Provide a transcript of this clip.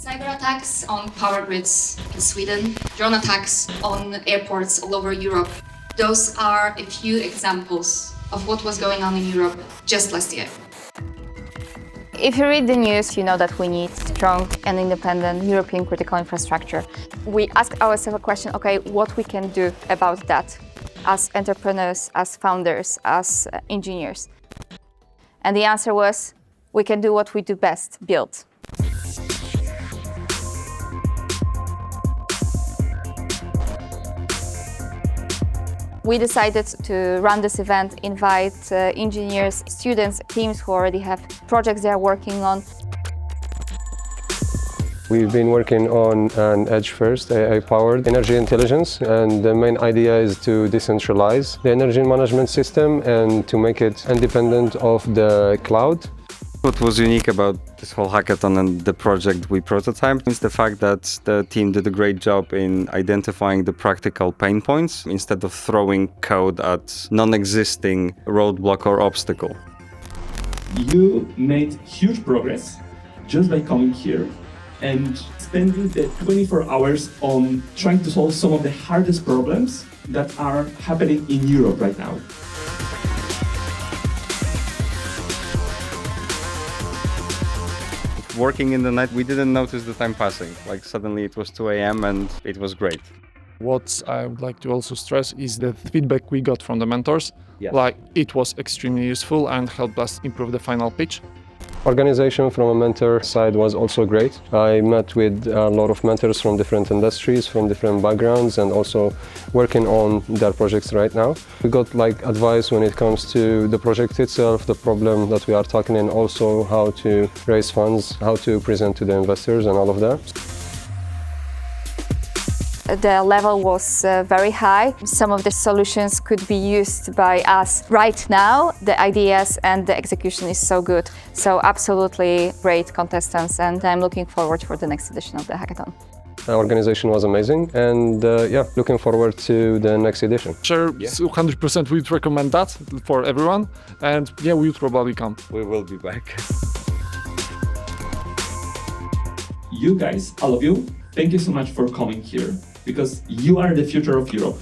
Cyber attacks on power grids in Sweden, drone attacks on airports all over Europe. Those are a few examples of what was going on in Europe just last year. If you read the news, you know that we need strong and independent European critical infrastructure. We ask ourselves a question, okay, what we can do about that as entrepreneurs, as founders, as engineers. And the answer was, we can do what we do best, build. We decided to run this event, invite engineers, students, teams who already have projects they are working on. We've been working on an edge-first, AI-powered energy intelligence, and the main idea is to decentralize the energy management system and to make it independent of the cloud. What was unique about this whole hackathon and the project we prototyped is the fact that the team did a great job in identifying the practical pain points instead of throwing code at non-existing roadblock or obstacle. You made huge progress just by coming here and spending the 24 hours on trying to solve some of the hardest problems that are happening in Europe right now. Working in the night, we didn't notice the time passing. Like suddenly it was 2 a.m. and it was great. What I would like to also stress is the feedback we got from the mentors. Yes. Like it was extremely useful and helped us improve the final pitch. Organization from a mentor side was also great. I met with a lot of mentors from different industries, from different backgrounds, and also working on their projects right now. We got advice when it comes to the project itself, the problem that we are talking, and also how to raise funds, how to present to the investors and all of that. The level was very high. Some of the solutions could be used by us right now. The ideas and the execution is so good. So absolutely great contestants, and I'm looking forward for the next edition of the hackathon. The organization was amazing, and looking forward to the next edition. Sure, 100% we'd recommend that for everyone, and yeah, we would probably come. We will be back. You guys, all of you, thank you so much for coming here, because you are the future of Europe.